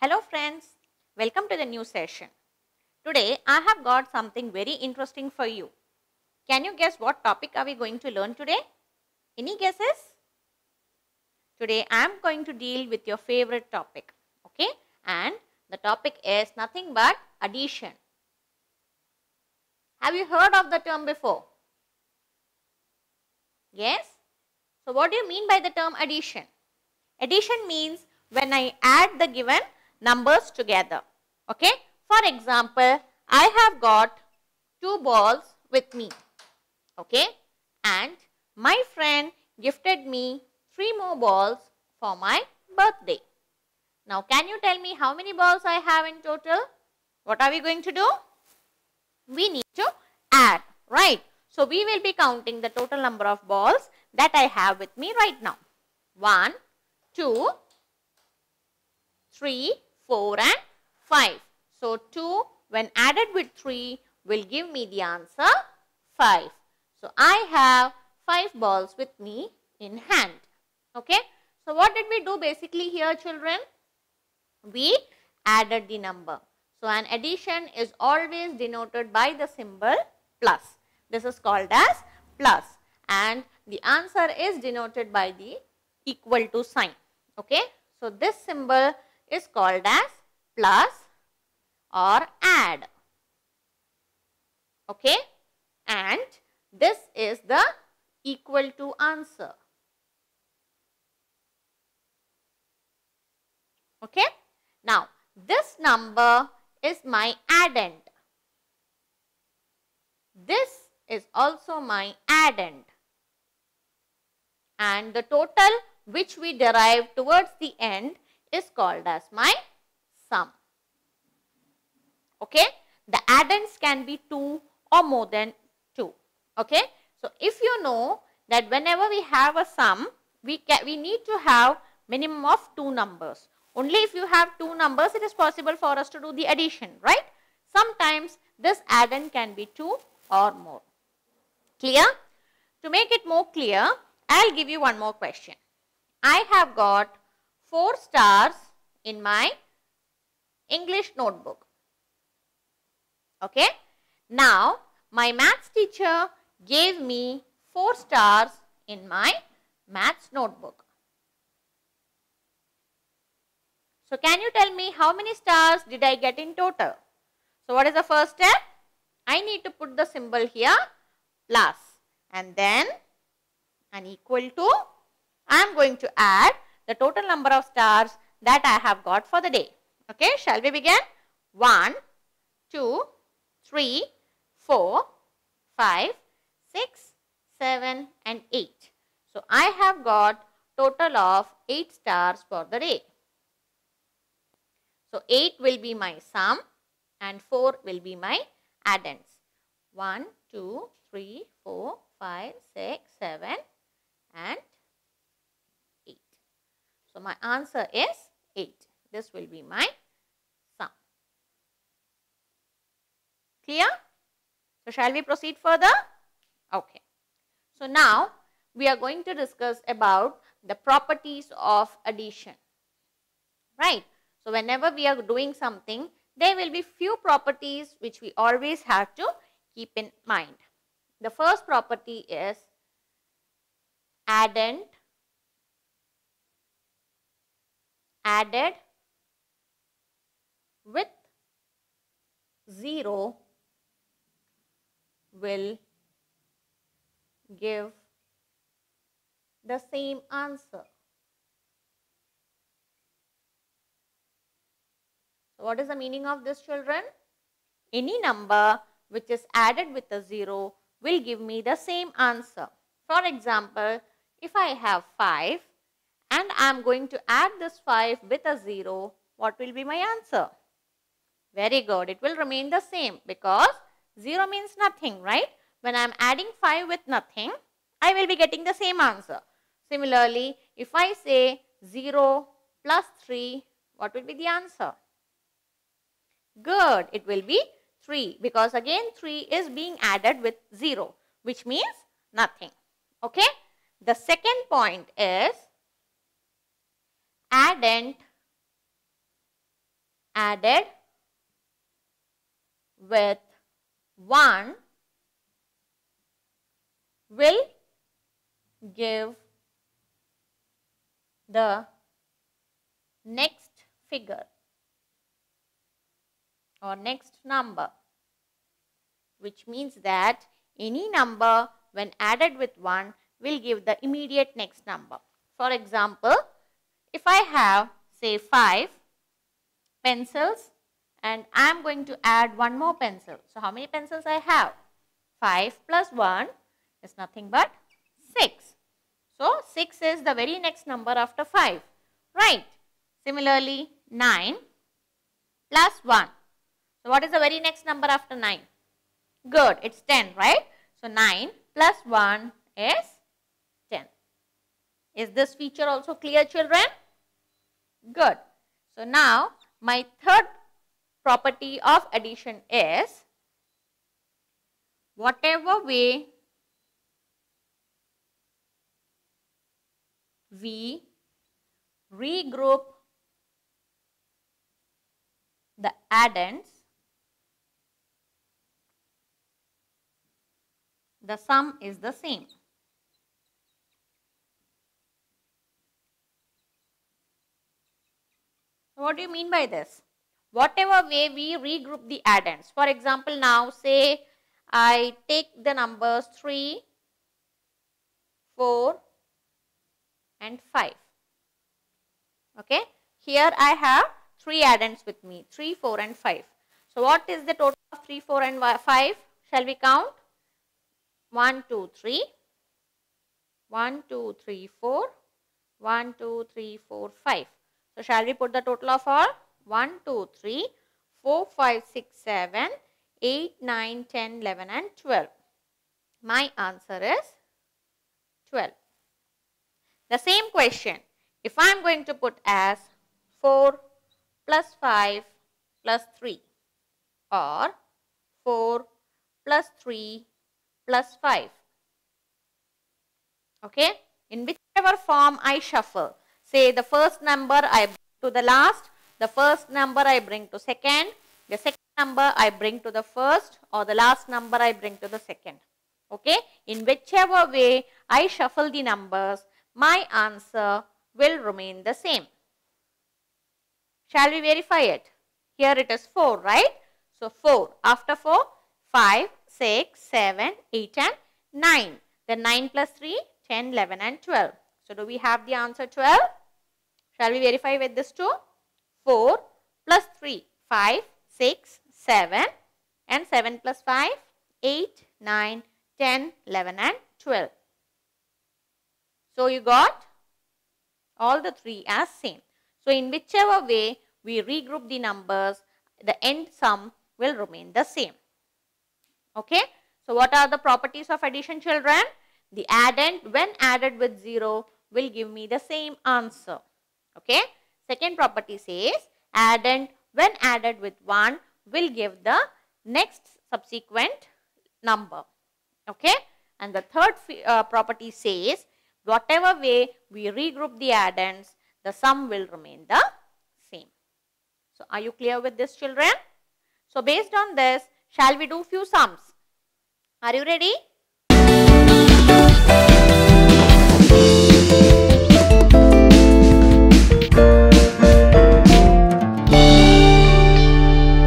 Hello friends, welcome to the new session. Today I have got something very interesting for you. Can you guess what topic are we going to learn today? Any guesses? Today I am going to deal with your favorite topic, okay? And the topic is nothing but addition. Have you heard of the term before? Yes? So what do you mean by the term addition? Addition means when I add the given numbers together. Okay. For example, I have got 2 balls with me. Okay. And my friend gifted me 3 more balls for my birthday. Now, can you tell me how many balls I have in total? What are we going to do? We need to add, right? So, we will be counting the total number of balls that I have with me right now. 1, 2, 3, 4 and 5. So, 2 when added with 3 will give me the answer 5. So, I have 5 balls with me in hand. Okay. So, what did we do basically here, children? We added the number. So, an addition is always denoted by the symbol plus. This is called as plus, and the answer is denoted by the equal to sign. Okay. So, this symbol is called as plus or add. Okay. And this is the equal to answer. Okay. Now, this number is my addend. This is also my addend. And the total which we derive towards the end is called as my sum. Okay. The addends can be 2 or more than 2. Okay. So, if you know that whenever we have a sum, we need to have minimum of 2 numbers. Only if you have 2 numbers, it is possible for us to do the addition, right? Sometimes this addend can be 2 or more. Clear? To make it more clear, I will give you one more question. I have got 4 stars in my English notebook. Okay. Now, my maths teacher gave me 4 stars in my maths notebook. So, can you tell me how many stars did I get in total? So, what is the first step? I need to put the symbol here plus, and then an equal to, I am going to add the total number of stars that I have got for the day. Okay, shall we begin? 1, 2, 3, 4, 5, 6, 7 and 8. So, I have got total of 8 stars for the day. So, 8 will be my sum and 4 will be my addends. 1, 2, 3, 4, 5, 6, 7 and 8. So, my answer is 8. This will be my sum. Clear? So, shall we proceed further? Okay. So, now we are going to discuss about the properties of addition. Right. So, whenever we are doing something, there will be few properties which we always have to keep in mind. The first property is addend, added with 0 will give the same answer. So, what is the meaning of this, children? Any number which is added with a 0 will give me the same answer. For example, if I have 5 and I am going to add this 5 with a 0, what will be my answer? Very good. It will remain the same because 0 means nothing, right? When I am adding 5 with nothing, I will be getting the same answer. Similarly, if I say 0 plus 3, what will be the answer? Good. It will be 3 because again 3 is being added with 0, which means nothing. Okay. The second point is addend added with 1 will give the next figure or next number, which means that any number when added with 1 will give the immediate next number. For example, if I have say 5 pencils and I am going to add one more pencil. So how many pencils I have? 5 plus 1 is nothing but 6. So 6 is the very next number after 5, right? Similarly, 9 plus 1. So what is the very next number after 9? Good, it's 10, right? So 9 plus 1 is 10. Is this feature also clear, children? Good. So now my third property of addition is whatever way we regroup the addends, the sum is the same. What do you mean by this? Whatever way we regroup the addends. For example, now say I take the numbers 3, 4 and 5. Okay. Here I have 3 addends with me, 3, 4 and 5. So what is the total of 3, 4 and 5? Shall we count? 1, 2, 3. 1, 2, 3, 4. 1, 2, 3, 4, 5. So shall we put the total of all? 1, 2, 3, 4, 5, 6, 7, 8, 9, 10, 11 and 12. My answer is 12. The same question, if I am going to put as 4 plus 5 plus 3 or 4 plus 3 plus 5. Okay, in whichever form I shuffle, say the first number I bring to the last, the first number I bring to second, the second number I bring to the first, or the last number I bring to the second. Okay, in whichever way I shuffle the numbers, my answer will remain the same. Shall we verify it? Here it is 4, right? So 4. After 4, 5, 6, 7, 8 and 9. Then 9 plus 3, 10, 11 and 12. So do we have the answer 12? Shall we verify with this too? 4 plus 3, 5, 6, 7 and 7 plus 5, 8, 9, 10, 11 and 12. So you got all the 3 as same. So in whichever way we regroup the numbers, the end sum will remain the same. Okay. So what are the properties of addition, children? The addend when added with 0 will give me the same answer. Okay. Second property says addend when added with 1 will give the next subsequent number. Okay. And the third property says whatever way we regroup the addends, the sum will remain the same. So are you clear with this, children? So based on this, shall we do few sums? Are you ready?